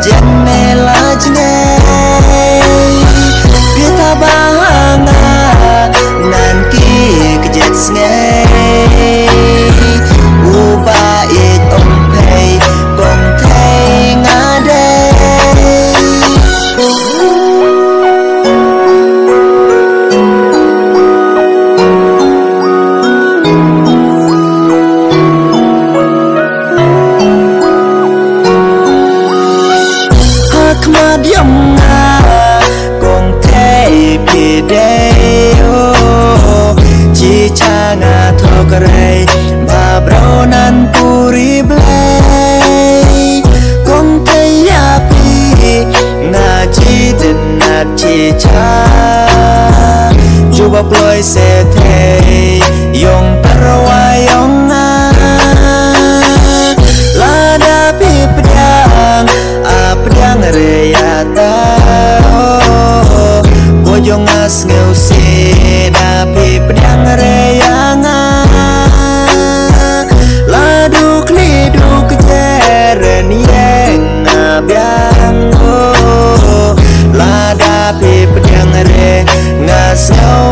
jen mela jenge Pita bahanga nanki kejet snge Uba it ompei gong thay ngade Madiam na kong thay pideo chi changa thokare babronan puri blay kong thay api na chi dinat chi cha juba ploy se thay yong parwayong na lada pi pedang pedang reyata bojong as ngeusi tapi pedang reyanga laduk liduk jeren yang ngabiang lada pi pedang re ngasau